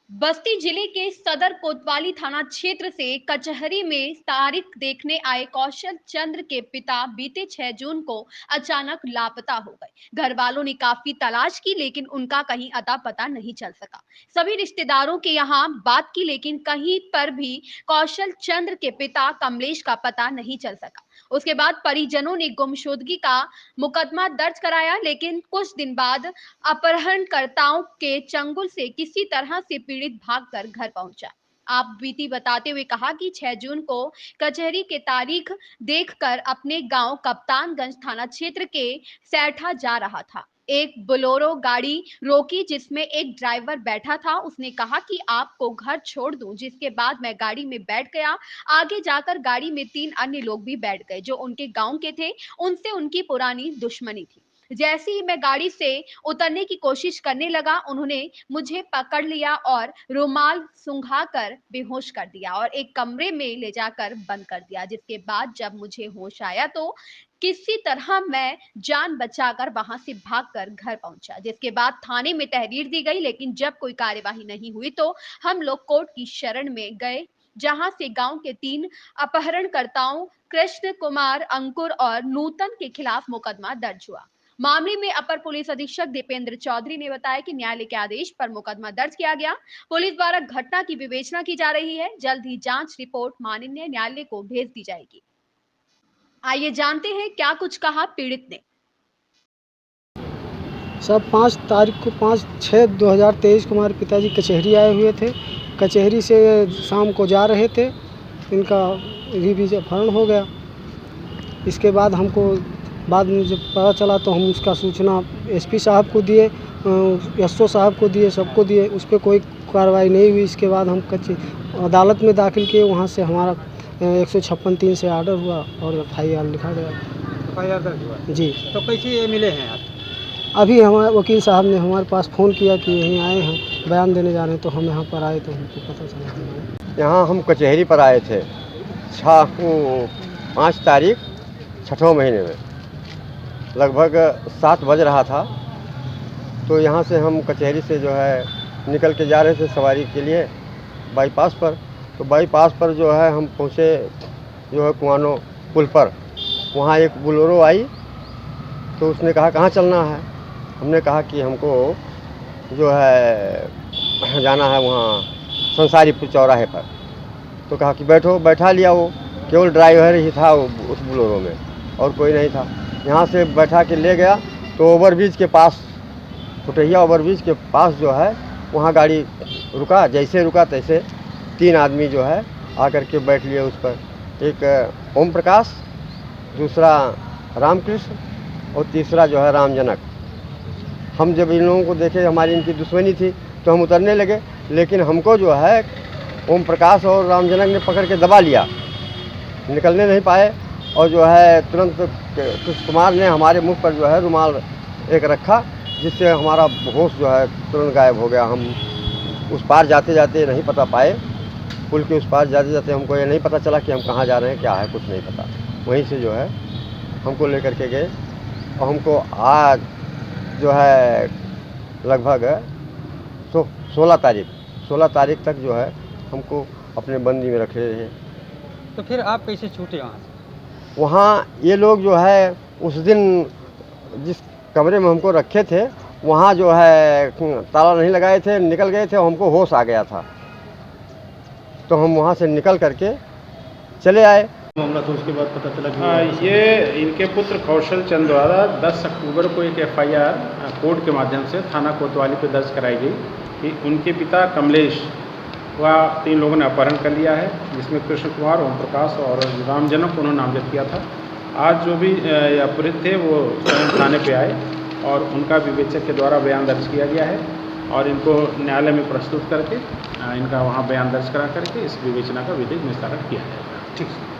बस्ती जिले के सदर कोतवाली थाना क्षेत्र से कचहरी में तारीख देखने आए कौशल चंद्र के पिता बीते 6 जून को अचानक लापता हो गए। घर वालों ने काफी तलाश की लेकिन उनका कहीं अता पता नहीं चल सका। सभी रिश्तेदारों के यहाँ बात की लेकिन कहीं पर भी कौशल चंद्र के पिता कमलेश का पता नहीं चल सका। उसके बाद परिजनों ने गुमशुदगी का मुकदमा दर्ज कराया लेकिन कुछ दिन बाद अपहरणकर्ताओं के चंगुल से किसी तरह से पीड़ित भागकर घर पहुंचा। आप बीती बताते हुए कहा कि 6 जून को कचहरी के तारीख देखकर अपने गांव कप्तानगंज थाना क्षेत्र के सैठा जा रहा था। एक बोलेरो गाड़ी रोकी जिसमें एक ड्राइवर बैठा था। उसने कहा कि आपको घर छोड़ दूं, जिसके बाद मैं गाड़ी में बैठ गया। आगे जाकर गाड़ी में 3 अन्य लोग भी बैठ गए जो उनके गांव के थे। उनसे उनकी पुरानी दुश्मनी थी। जैसे ही मैं गाड़ी से उतरने की कोशिश करने लगा, उन्होंने मुझे पकड़ लिया और रुमाल सुंघाकर बेहोश कर दिया और एक कमरे में ले जाकर बंद कर दिया। जिसके बाद जब मुझे होश आया तो किसी तरह मैं जान बचाकर वहां से भागकर घर पहुंचा। जिसके बाद थाने में तहरीर दी गई लेकिन जब कोई कार्यवाही नहीं हुई तो हम लोग कोर्ट की शरण में गए, जहां से गांव के 3 अपहरणकर्ताओं कृष्ण कुमार, अंकुर और नूतन के खिलाफ मुकदमा दर्ज हुआ। मामले में अपर पुलिस अधीक्षक दीपेंद्र चौधरी ने बताया कि न्यायालय के आदेश पर मुकदमा दर्ज किया गया। पुलिस द्वारा घटना की विवेचना की जा रही है। जल्द ही जांच रिपोर्ट माननीय न्यायालय को भेज दी जाएगी। आइए जानते हैं क्या कुछ कहा पीड़ित ने। सब 5 तारीख को 5/6/2023 को हमारे पिताजी कचहरी आए हुए थे। कचहरी से शाम को जा रहे थे, इनका रिवीज अपहरण हो गया। इसके बाद हमको बाद में जब पता चला तो हम उसका सूचना एसपी साहब को दिए, एसओ साहब को दिए, सबको दिए। उस पर कोई कार्रवाई नहीं हुई। इसके बाद हम अदालत में दाखिल किए। वहाँ से हमारा 156(3) से आर्डर हुआ और FIR लिखा गया। FIR दर्ज हुआ जी। तो कैसे ये मिले हैं आप? अभी हमारे वकील साहब ने हमारे पास फ़ोन किया कि यहीं आए हैं, बयान देने जा रहे हैं, तो हम यहाँ पर आए तो हमको पता चला। यहाँ हम कचहरी पर आए थे 5 तारीख 6ठों महीने में लगभग 7 बज रहा था। तो यहाँ से हम कचहरी से जो है निकल के जा रहे थे सवारी के लिए बाईपास पर। तो बाईपास पर जो है हम पहुँचे जो है कुआनो पुल पर। वहाँ एक बोलेरो आई तो उसने कहा कहाँ चलना है। हमने कहा कि हमको जो है जाना है वहाँ संसारीपुर चौराहे पर। तो कहा कि बैठो। बैठा लिया। वो केवल ड्राइवर ही था उस बोलेरो में और कोई नहीं था। यहाँ से बैठा के ले गया तो ओवरब्रिज के पास, फुटहिया ओवरब्रिज के पास जो है वहाँ गाड़ी रुका। जैसे रुका तैसे 3 आदमी जो है आकर के बैठ लिए उस पर। एक ओम प्रकाश, दूसरा रामकृष्ण और तीसरा जो है रामजनक। हम जब इन लोगों को देखे, हमारी इनकी दुश्मनी थी, तो हम उतरने लगे, लेकिन हमको जो है ओम प्रकाश और रामजनक ने पकड़ के दबा लिया। निकलने नहीं पाए और जो है तुरंत कृष्ण कुमार ने हमारे मुंह पर जो है रुमाल एक रखा, जिससे हमारा होश जो है तुरंत गायब हो गया। हम उस पार जाते जाते नहीं पता पाए। पुल के उस पार जाते जाते हमको ये नहीं पता चला कि हम कहाँ जा रहे हैं, क्या है, कुछ नहीं पता। वहीं से जो है हमको लेकर के गए और हमको आज जो है लगभग 16 तारीख तक जो है हमको अपने बंदी में रखे रहे। तो फिर आप कैसे छूटे वहाँ से? वहाँ ये लोग जो है उस दिन जिस कमरे में हमको रखे थे वहाँ जो है ताला नहीं लगाए थे, निकल गए थे और हमको होश आ गया था। तो हम वहाँ से निकल करके चले आए। मामला तो उसके बाद पता चला कि ये इनके पुत्र कौशल चंद द्वारा 10 अक्टूबर को एक FIR कोर्ट के माध्यम से थाना कोतवाली पर दर्ज कराई गई कि उनके पिता कमलेश व 3 लोगों ने अपहरण कर लिया है, जिसमें कृष्ण कुमार, ओम प्रकाश और रामजनक को उन्होंने नामजद किया था। आज जो भी अपहृत थे वो स्वयं थाने पे आए और उनका विवेचक के द्वारा बयान दर्ज किया गया है और इनको न्यायालय में प्रस्तुत करके इनका वहाँ बयान दर्ज करा करके इस विवेचना का विधिक निस्तारण किया जाएगा। ठीक है।